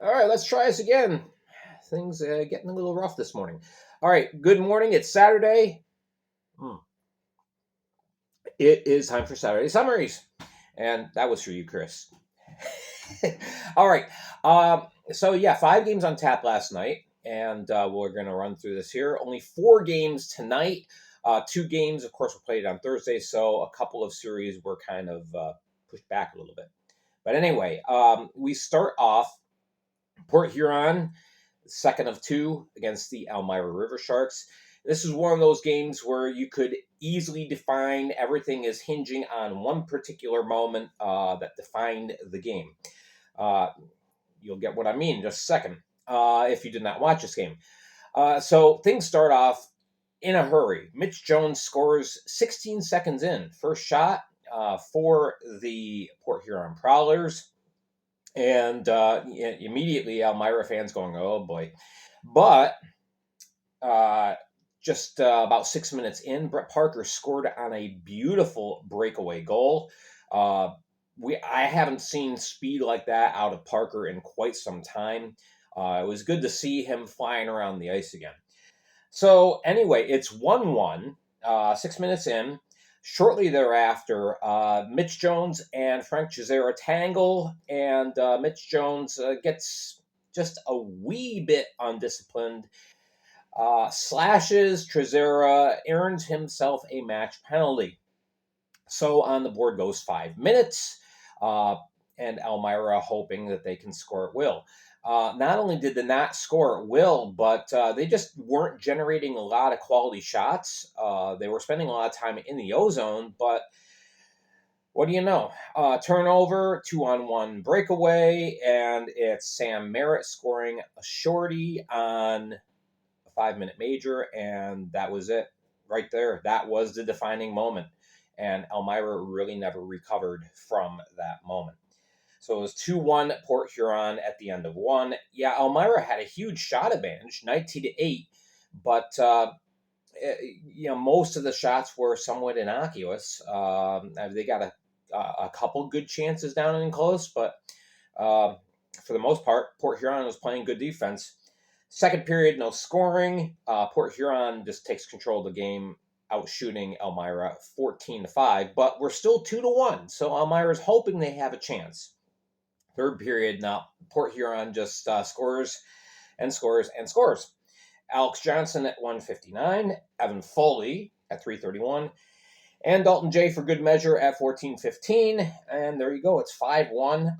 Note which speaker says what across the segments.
Speaker 1: All right, let's try this again. Things getting a little rough this morning. All right, good morning. It's Saturday. Hmm. It is time for Saturday summaries, and that was for you, Chris. All right. So yeah, 5 games on tap last night, and we're going to run through this here. Only 4 games tonight. 2 games, of course, were played on Thursday, so a couple of series were kind of pushed back a little bit. But anyway, we start off Port Huron, second of two against the Elmira River Sharks. This is one of those games where you could easily define everything is hinging on one particular moment that defined the game. Uh, you'll get what I mean in just a second if you did not watch this game. So things start off in a hurry. Mitch Jones scores 16 seconds in. First shot for the Port Huron Prowlers. And immediately Elmira fans going, oh boy. But uh, just about 6 minutes in, Brett Parker scored on a beautiful breakaway goal. I haven't seen speed like that out of Parker in quite some time. It was good to see him flying around the ice again. So anyway, it's 1-1, 6 minutes in. Shortly thereafter, Mitch Jones and Frank Chisera tangle, and Mitch Jones gets just a wee bit undisciplined. Slashes, Chisera earns himself a match penalty. So on the board goes 5 minutes, uh, and Elmira hoping that they can score at will. Not only did they not score at will, but they just weren't generating a lot of quality shots. They were spending a lot of time in the O-zone, but what do you know? Turnover, 2-on-1 breakaway, and it's Sam Merritt scoring a shorty on a 5-minute major, and that was it right there. That was the defining moment. And Elmira really never recovered from that moment. So it was 2-1 Port Huron at the end of one. Yeah, Elmira had a huge shot advantage, 19-8, but most of the shots were somewhat innocuous. They got a couple good chances down and close, but uh, for the most part, Port Huron was playing good defense. Second period, no scoring. Port Huron just takes control of the game, outshooting Elmira 14-5, but we're still 2-1. So Elmira's hoping they have a chance. Third period, now Port Huron just scores and scores and scores. Alex Johnson at 159, Evan Foley at 331, and Dalton J for good measure at 14-15. And there you go. It's 5-1.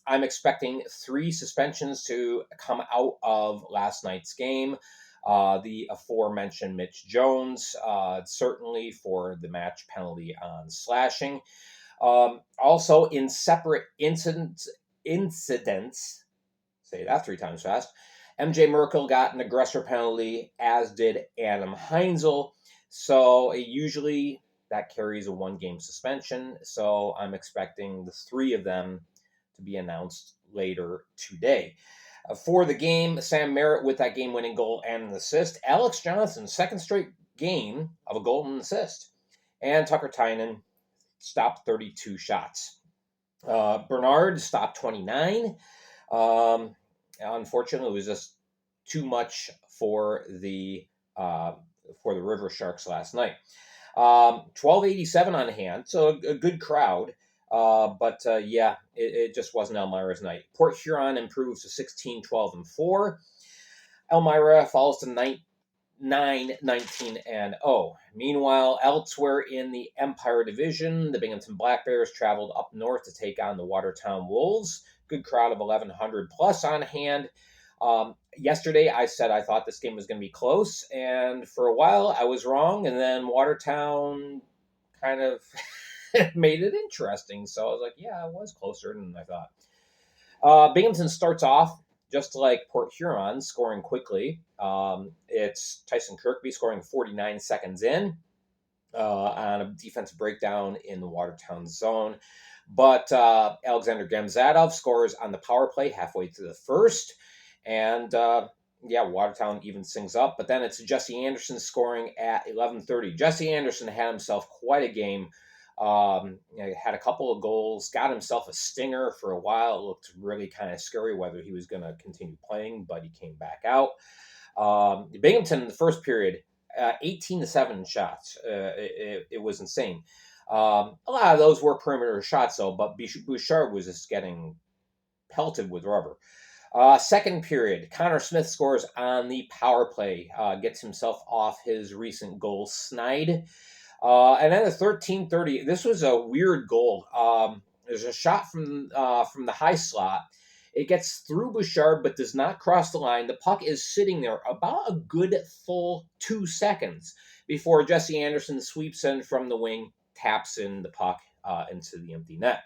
Speaker 1: I'm expecting 3 suspensions to come out of last night's game. The aforementioned Mitch Jones, certainly for the match penalty on slashing. Also, in separate incidents, say that 3 times fast, MJ Merkel got an aggressor penalty, as did Adam Heinzel. So usually that carries a 1-game suspension. So I'm expecting the 3 of them to be announced later today. For the game, Sam Merritt with that game-winning goal and an assist. Alex Johnson, second straight game of a goal and assist. And Tucker Tynan stopped 32 shots. Bernard stopped 29. Unfortunately, it was just too much for the River Sharks last night. 1287 on hand, so a good crowd. But it just wasn't Elmira's night. Port Huron improves to 16, 12, and 4. Elmira falls to 9-19-0. Meanwhile, elsewhere in the Empire Division, the Binghamton Black Bears traveled up north to take on the Watertown Wolves. Good crowd of 1,100 plus on hand. Yesterday, I said I thought this game was going to be close, and for a while, I was wrong, and then Watertown kind of made it interesting. So I was like, yeah, it was closer than I thought. Binghamton starts off just like Port Huron, scoring quickly. It's Tyson Kirkby scoring 49 seconds in on a defensive breakdown in the Watertown zone. But Alexander Gamzatov scores on the power play halfway through the first. And Watertown evens things up. But then it's Jesse Anderson scoring at 11:30. Jesse Anderson had himself quite a game. Had a couple of goals, got himself a stinger for a while. It looked really kind of scary whether he was going to continue playing, but he came back out. Binghamton in the first period, 18-7 shots. It was insane. A lot of those were perimeter shots, though, but Bouchard was just getting pelted with rubber. Second period, Connor Smith scores on the power play, gets himself off his recent goal snide. And then the 13:30, this was a weird goal. There's a shot from the high slot. It gets through Bouchard, but does not cross the line. The puck is sitting there about a good full 2 seconds before Jesse Anderson sweeps in from the wing, taps in the puck into the empty net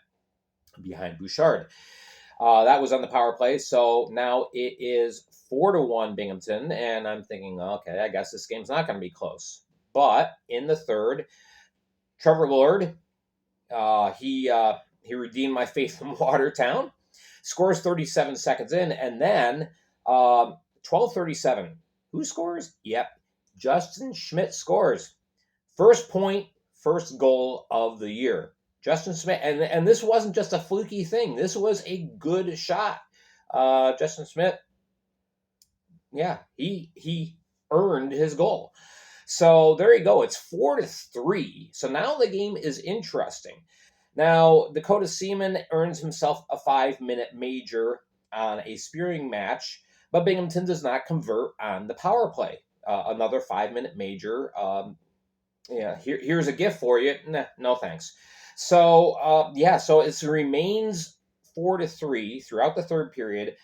Speaker 1: behind Bouchard. That was on the power play, so now it is 4-1 Binghamton, and I'm thinking, okay, I guess this game's not going to be close. But in the third, Trevor Lord, he redeemed my faith in Watertown, scores 37 seconds in, and then 12:37. Who scores? Yep, Justin Schmidt scores. First point, first goal of the year. Justin Schmidt, and this wasn't just a fluky thing. This was a good shot. Justin Schmidt, yeah, he earned his goal. So there you go. It's 4-3. So now the game is interesting. Now, Dakota Seaman earns himself a 5-minute major on a spearing match, but Binghamton does not convert on the power play. Another 5-minute major. Here's a gift for you. Nah, no thanks. So, so it remains 4-3 throughout the third period.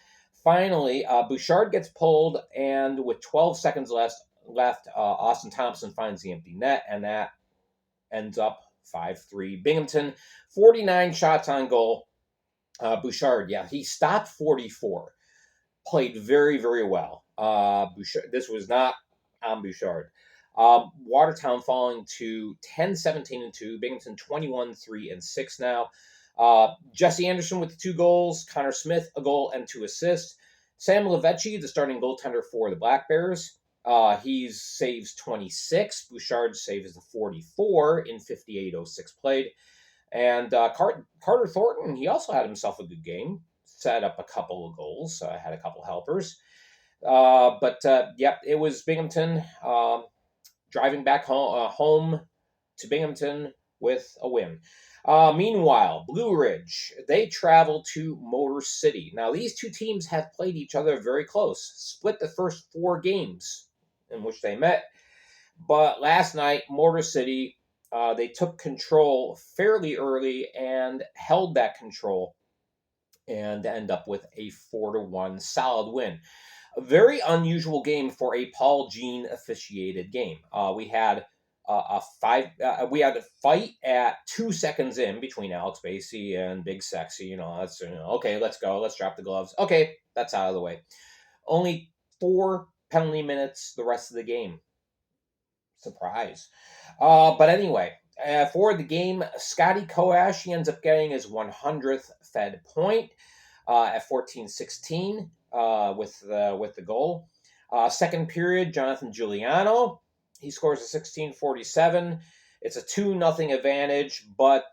Speaker 1: Finally, Bouchard gets pulled, and with 12 seconds left, Austin Thompson finds the empty net, and that ends up 5-3 Binghamton. 49 shots on goal. Bouchard, he stopped 44. Played very, very well. Bouchard, this was not on Bouchard. Watertown falling to 10-17-2. Binghamton 21-3-6 now. Jesse Anderson with the 2 goals. Connor Smith, a goal and 2 assists. Sam Levecchi, the starting goaltender for the Black Bears. He saves 26. Bouchard saves the 44 in 58:06 played. And Carter Thornton, he also had himself a good game. Set up a couple of goals. Had a couple helpers. It was Binghamton driving back home to Binghamton with a win. Meanwhile, Blue Ridge, they travel to Motor City. Now, these two teams have played each other very close, split the first 4 games in which they met. But last night, Motor City, they took control fairly early and held that control and end up with a 4-1 solid win. A very unusual game for a Paul Jean officiated game. We had a fight at 2 seconds in between Alex Basie and Big Sexy. Okay, let's go. Let's drop the gloves. Okay, that's out of the way. Only 4 penalty minutes the rest of the game. Surprise. But anyway, for the game, Scotty Koash, he ends up getting his 100th Fed point at 14-16 with the goal. Second period, Jonathan Giuliano, he scores a 16:47. It's a 2-0 advantage, but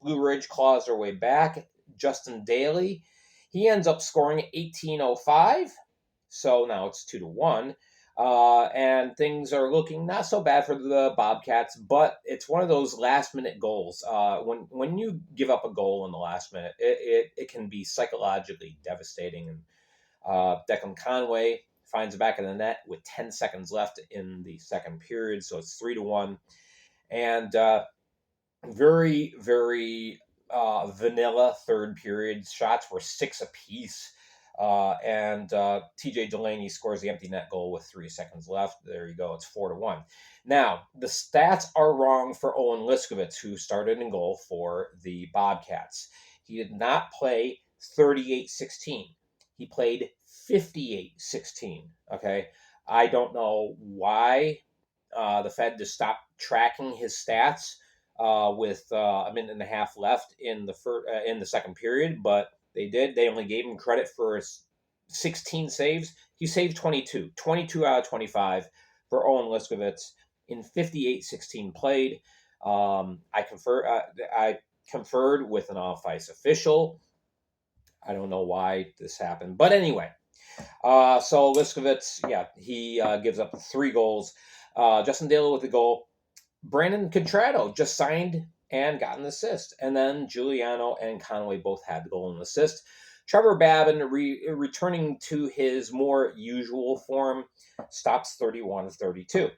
Speaker 1: Blue Ridge claws their way back. Justin Daly, he ends up scoring 18:05. So now it's 2-1. And things are looking not so bad for the Bobcats, but it's one of those last-minute goals. When you give up a goal in the last minute, it can be psychologically devastating. And Declan Conway finds the back of the net with 10 seconds left in the second period, so it's 3-1. And very, very vanilla third period. Shots were 6 apiece. And TJ Delaney scores the empty net goal with 3 seconds left. There you go. It's 4-1. Now, the stats are wrong for Owen Liskovitz, who started in goal for the Bobcats. He did not play 38-16. He played 58-16. Okay. I don't know why the Fed just stopped tracking his stats with a minute and a half left in the second period, but they did. They only gave him credit for 16 saves. He saved 22 out of 25 for Owen Liskovitz in 58-16 played. I conferred with an off-ice official. I don't know why this happened, but anyway. So Liskovitz, yeah, he gives up 3 goals. Justin Dale with the goal. Brandon Contrato just signed and got an assist. And then Giuliano and Conway both had the goal and assist. Trevor Babin, returning to his more usual form, stops 31-32.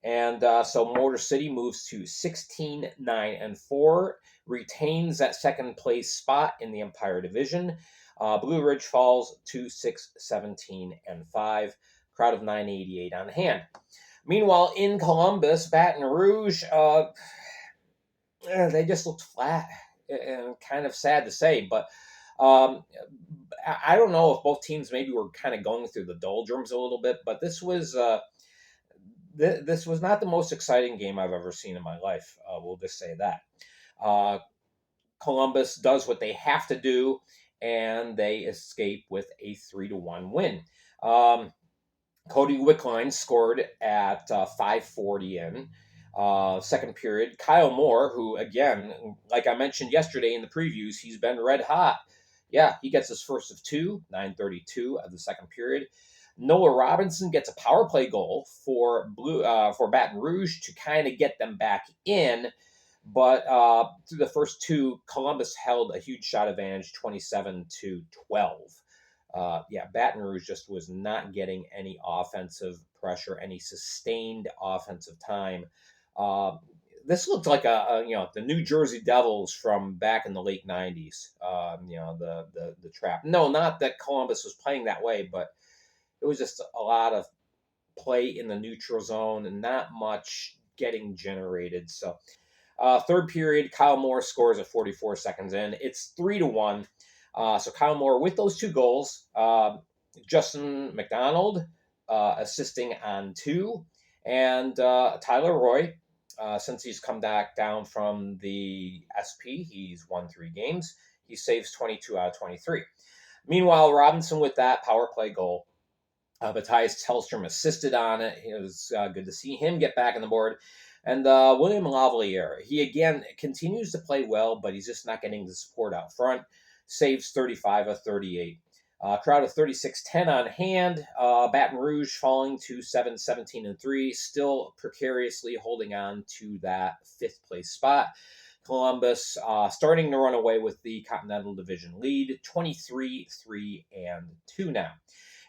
Speaker 1: And so Motor City moves to 16-9-4, retains that second place spot in the Empire Division. Blue Ridge falls to 6-17-5, crowd of 988 on hand. Meanwhile, in Columbus, Baton Rouge, they just looked flat, and kind of sad to say, but I don't know if both teams maybe were kind of going through the doldrums a little bit, but this was not the most exciting game I've ever seen in my life. We'll just say that. Columbus does what they have to do, and they escape with a 3-1 win. Cody Wickline scored at 5:40 in. Second period, Kyle Moore, who, again, like I mentioned yesterday in the previews, he's been red hot. Yeah, he gets his first of 2, 9:32 of the second period. Noah Robinson gets a power play goal for Baton Rouge to kind of get them back in. But through the first 2, Columbus held a huge shot advantage, 27-12. Baton Rouge just was not getting any offensive pressure, any sustained offensive time. This looked like the New Jersey Devils from back in the late 90s. The trap. No, not that Columbus was playing that way, but it was just a lot of play in the neutral zone and not much getting generated. So, third period, Kyle Moore scores at 44 seconds in. It's 3-1. So Kyle Moore with those 2 goals. Justin McDonald assisting on 2. And Tyler Roy, since he's come back down from the SP, he's won 3 games. He saves 22 out of 23. Meanwhile, Robinson with that power play goal. Matthias Tellstrom assisted on it. It was good to see him get back on the board. And William Lavalier, he again continues to play well, but he's just not getting the support out front. Saves 35 of 38. Crowd of 36-10 on hand. Baton Rouge falling to 7-17-3, still precariously holding on to that 5th place spot. Columbus starting to run away with the Continental Division lead, 23-3-2 now.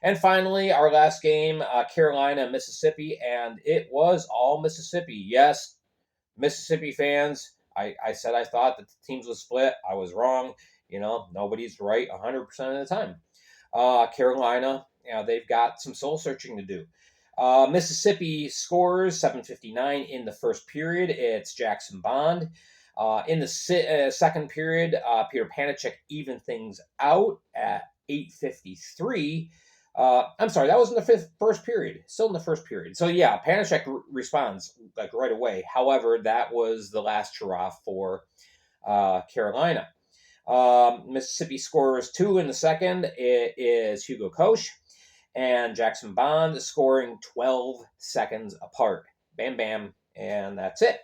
Speaker 1: And finally, our last game, Carolina, Mississippi, and it was all Mississippi. Yes, Mississippi fans, I said I thought that the teams would split. I was wrong. Nobody's right 100% of the time. Carolina, they've got some soul searching to do. Mississippi scores 7:59 in the first period. It's Jackson Bond. In the second period, Peter Panachek evened things out at 8:53. I'm sorry, that was in the first period. Still in the first period. So, yeah, Panachek responds like right away. However, that was the last hurrah for Carolina. Mississippi scores 2 in the second. It is Hugo Koch and Jackson Bond scoring 12 seconds apart. Bam, bam, and that's it.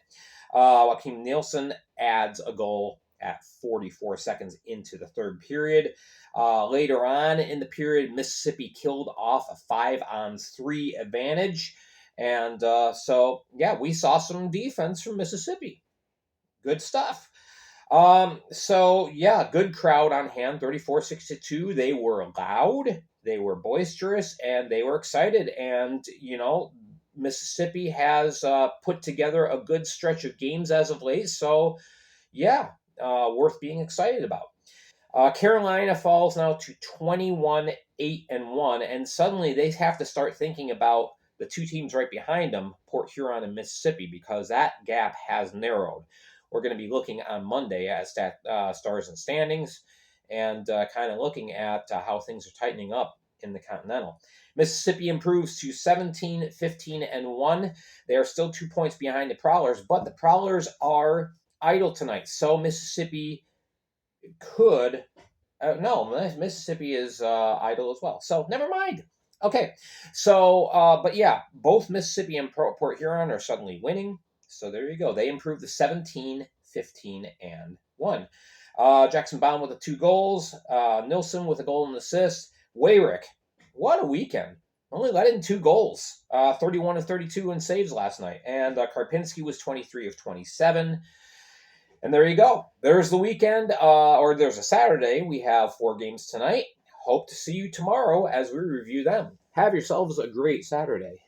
Speaker 1: Joakim Nielsen adds a goal at 44 seconds into the third period. Later on in the period, Mississippi killed off a 5-on-3 advantage. And we saw some defense from Mississippi. Good stuff. Good crowd on hand, 34-62. They were loud, they were boisterous, and they were excited. And, Mississippi has put together a good stretch of games as of late. So, worth being excited about. Carolina falls now to 21-8-1, and suddenly they have to start thinking about the 2 teams right behind them, Port Huron and Mississippi, because that gap has narrowed. We're going to be looking on Monday at stars and standings and kind of looking at how things are tightening up in the Continental. Mississippi improves to 17-15-1. They are still 2 points behind the Prowlers, but the Prowlers are idle tonight. So Mississippi could... Mississippi is idle as well. So never mind. Okay. So, both Mississippi and Port Huron are suddenly winning. So there you go. They improved to 17, 15, and 1. Jackson Baum with the 2 goals. Nilsson with a goal and assist. Wayrick, what a weekend. Only let in 2 goals. 31 of 32 in saves last night. And Karpinski was 23 of 27. And there you go. There's the weekend, or there's a Saturday. We have 4 games tonight. Hope to see you tomorrow as we review them. Have yourselves a great Saturday.